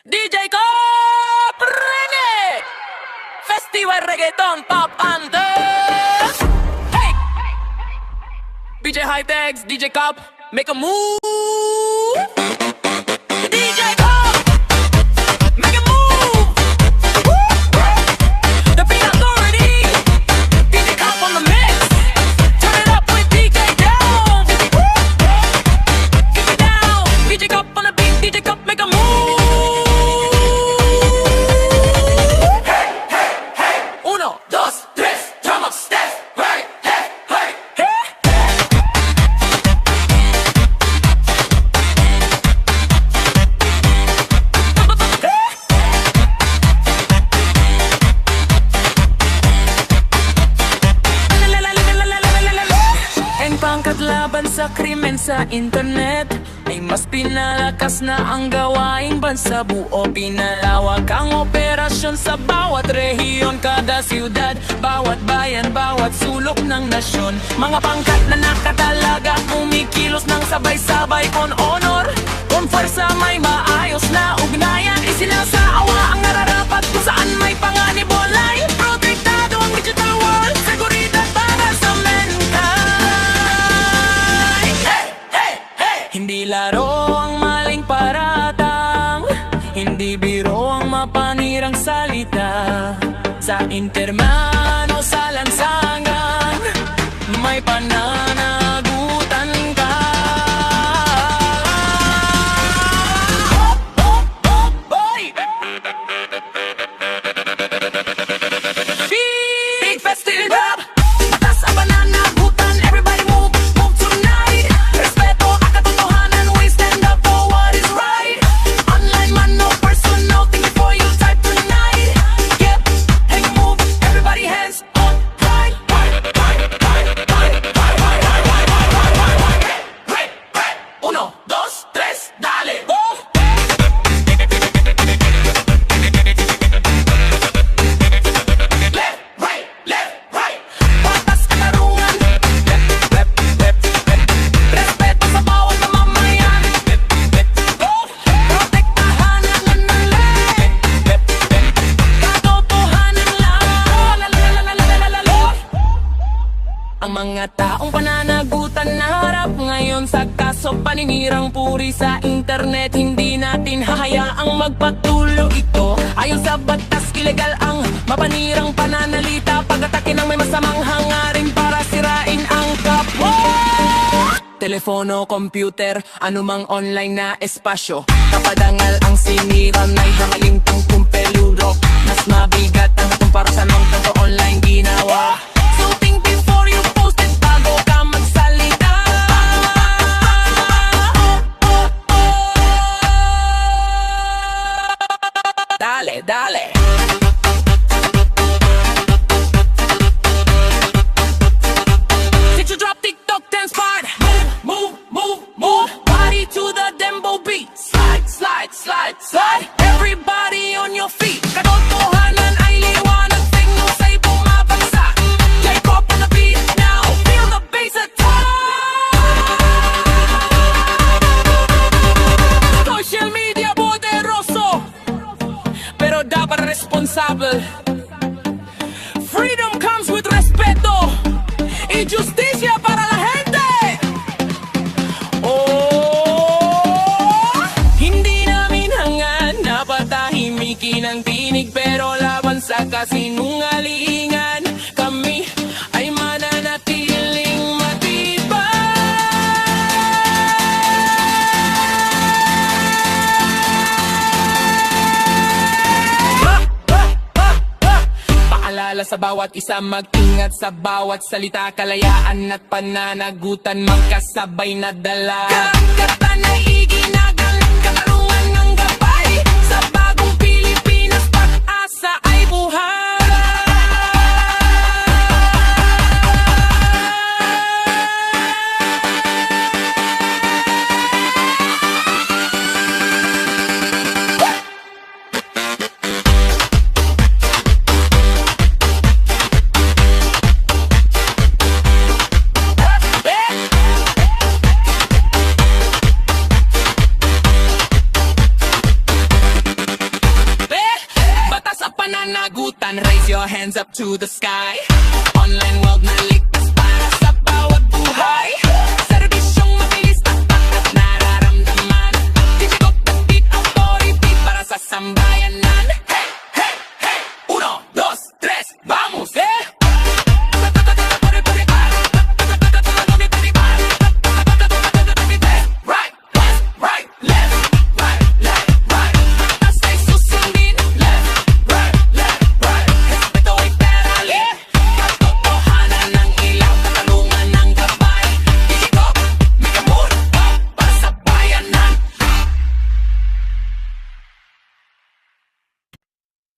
DJ Coprene Festival Reggaeton Pop Anthem. Hey! BJ High-Techs, DJ Cop, make a move. DJ Cop, make a move. The beat authority, DJ Cop on the mix. Turn it up with DJ Down. Keep it down, DJ Cop on the beat, DJ Cop, make a move. Uno, dos, tres, drum up, step, right, hey, hey, hey. Ang pangkat laban sa krimen sa internet ay mas pinalakas na ang gawaing bansa. Buo pinalawak ang operasyon sa bawat rehiyon, kada siyudad, bawat bayan, bawat sulok ng nasyon. Mga pangkat na nakatalaga, kumikilos ng sabay-sabay con honor. Kung pwersa may maayos na ugnayan, isinasaawa ang nararapat kung saan may panganib online. Protektado ang digital world, seguridad para sa mankind. Hey, hey, hey! Hindi laro ang maling paratang, hindi biro ang mapanirang salita. Sa interman o sa lansangan, may pananagutan ka. Oh, oh, oh, boy! Big festival, batas ang pananagutan. Everybody move, move tonight. Respeto ang katotohanan, we stand up for what is right. Online man, no personal, think before you type tonight. Get, hang, move, everybody hands up, right. Uno, dos, tres, dale. Oh! Left, right. Batas katarungan. Left. Respeto sa bawat mamamayan. Oh! Protektahan ang nananalig. Katotohanan lang. Ang mga taong pananagutan na harap ngayon sa kaso paninirang puri sa internet, hindi natin hahayaang magpatuloy ito. Ayon sa batas, ilegal ang mapanirang pananalita, pag-atake ng may masamang hangarin para sirain ang kapwa. Telepono, computer, anumang online na espasyo, kapadangal ang sinira, may hangaling tungkong peludo. Mas mabigat ang kumpara sa mga tanto online ginawa. So think before you post it bago ka magsalita. Dale. Did you drop TikTok dance part? Move. Body to the dembo beat. Slide. Everybody on your feet. Katotohanan ay liwanag, fake news ay bumabagsak. Take off on the beat now. Feel the bass attack. Social media poderoso, pero dapat responsable. Freedom comes with respeto y justicia para la gente. Oh, hindi namin hangad na patahimikin ang tinig, pero laban sa kasinungalingan, kami ay mananatiling matibay. Paalala sa bawat isa, mag-ingat sa bawat salita, kalayaan at pananagutan magkasabay na dala. Karapatan ay iginagal, katarungan ng gabay, sa bagong Pilipinas pag-asa ay buhay. your hands up to the sky. Online world na